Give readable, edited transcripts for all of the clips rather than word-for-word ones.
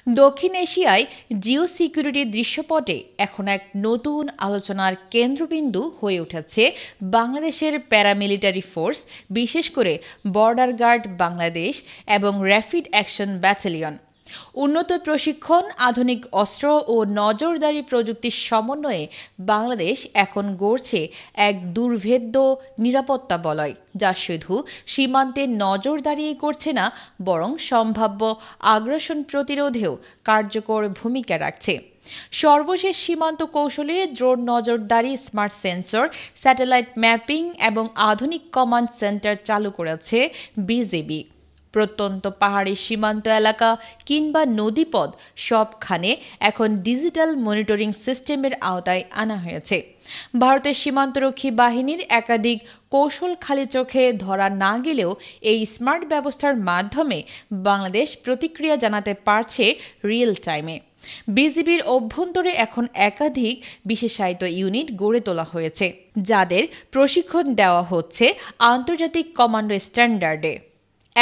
দক্ষিণ এশিয়ায় জিও সিকিউরিটির দৃশ্যপটে এখন এক নতুন আলোচনার কেন্দ্রবিন্দু হয়ে উঠেছে বাংলাদেশের প্যারামিলিটারি ফোর্স, বিশেষ করে বর্ডার গার্ড বাংলাদেশ এবং র্যাপিড অ্যাকশন ব্যাটালিয়ন। উন্নত প্রশিক্ষণ, আধুনিক অস্ত্র ও নজরদারি প্রযুক্তির সমন্বয়ে বাংলাদেশ এখন গড়ছে এক দুর্ভেদ্য নিরাপত্তা বলয়, যা শুধু সীমান্তে নজরদারিই করছে না, বরং সম্ভাব্য আগ্রাসন প্রতিরোধেও কার্যকর ভূমিকা রাখছে। সর্বশেষ সীমান্ত কৌশলে ড্রোন নজরদারি, স্মার্ট সেন্সর, স্যাটেলাইট ম্যাপিং এবং আধুনিক কমান্ড সেন্টার চালু করেছে বিজিবি। প্রত্যন্ত পাহাড়ি সীমান্ত এলাকা কিংবা নদীপথ সবখানে এখন ডিজিটাল মনিটরিং সিস্টেমের আওতায় আনা হয়েছে। ভারতের সীমান্তরক্ষী বাহিনীর একাধিক কৌশল খালি চোখে ধরা না গেলেও এই স্মার্ট ব্যবস্থার মাধ্যমে বাংলাদেশ প্রতিক্রিয়া জানাতে পারছে রিয়েল টাইমে। বিজিবির অভ্যন্তরে এখন একাধিক বিশেষায়িত ইউনিট গড়ে তোলা হয়েছে, যাদের প্রশিক্ষণ দেওয়া হচ্ছে আন্তর্জাতিক কমান্ডো স্ট্যান্ডার্ডে।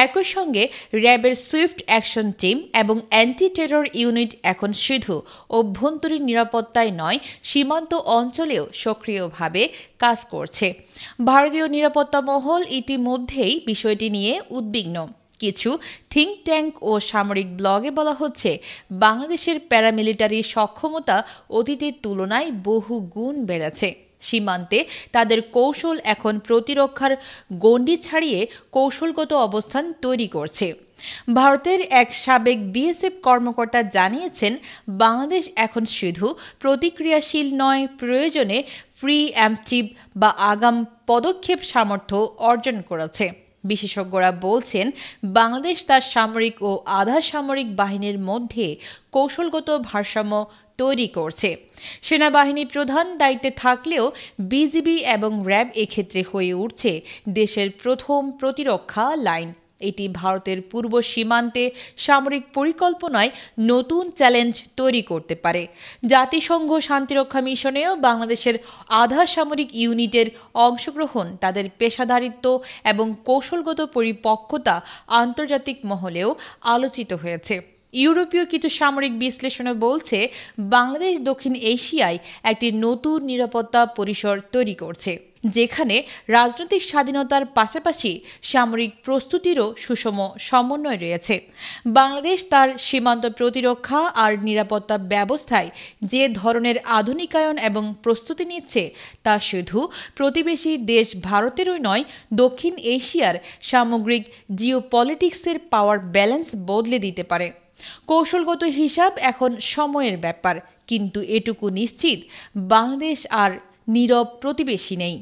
একই সঙ্গে র্যাবের সুইফট অ্যাকশন টিম এবং অ্যান্টি টেরর ইউনিট এখন শুধু অভ্যন্তরীণ নিরাপত্তায় নয়, সীমান্ত অঞ্চলেও সক্রিয়ভাবে কাজ করছে। ভারতীয় নিরাপত্তা মহল ইতিমধ্যেই বিষয়টি নিয়ে উদ্বিগ্ন। কিছু থিঙ্ক ট্যাঙ্ক ও সামরিক ব্লগে বলা হচ্ছে, বাংলাদেশের প্যারামিলিটারি সক্ষমতা অতীতের তুলনায় বহু গুণ বেড়েছে। সীমান্তে তাদের কৌশল এখন প্রতিরক্ষার গণ্ডি ছাড়িয়ে কৌশলগত অবস্থান তৈরি করছে। ভারতের এক সাবেক বিএসএফ কর্মকর্তা জানিয়েছেন, বাংলাদেশ এখন শুধু প্রতিক্রিয়াশীল নয়, প্রয়োজনে প্রিএম্পটিভ বা আগাম পদক্ষেপ সামর্থ্য অর্জন করেছে। বিশেষজ্ঞরা বলছেন, বাংলাদেশ তার সামরিক ও আধা সামরিক বাহিনীর মধ্যে কৌশলগত ভারসাম্য তৈরি করছে। সেনাবাহিনী প্রধান দায়িত্বে থাকলেও বিজিবি এবং র্যাব এক্ষেত্রে হয়ে উঠছে দেশের প্রথম প্রতিরক্ষা লাইন। এটি ভারতের পূর্ব সীমান্তে সামরিক পরিকল্পনায় নতুন চ্যালেঞ্জ তৈরি করতে পারে। জাতিসংঘ শান্তিরক্ষা মিশনেও বাংলাদেশের আধা সামরিক ইউনিটের অংশগ্রহণ, তাদের পেশাদারিত্ব এবং কৌশলগত পরিপক্কতা আন্তর্জাতিক মহলেও আলোচিত হয়েছে। ইউরোপীয় কিছু সামরিক বিশ্লেষণে বলছে, বাংলাদেশ দক্ষিণ এশিয়ায় একটি নতুন নিরাপত্তা পরিসর তৈরি করছে, যেখানে রাজনৈতিক স্বাধীনতার পাশাপাশি সামরিক প্রস্তুতিরও সুষম সমন্বয় রয়েছে। বাংলাদেশ তার সীমান্ত প্রতিরক্ষা আর নিরাপত্তা ব্যবস্থায় যে ধরনের আধুনিকায়ন এবং প্রস্তুতি নিচ্ছে, তা শুধু প্রতিবেশী দেশ ভারতেরই নয়, দক্ষিণ এশিয়ার সামগ্রিক জিওপলিটিক্সের পাওয়ার ব্যালেন্স বদলে দিতে পারে। কৌশলগত হিসাব এখন সময়ের ব্যাপার, কিন্তু এটুকু নিশ্চিত, বাংলাদেশ আর নীরব প্রতিবেশী নেই।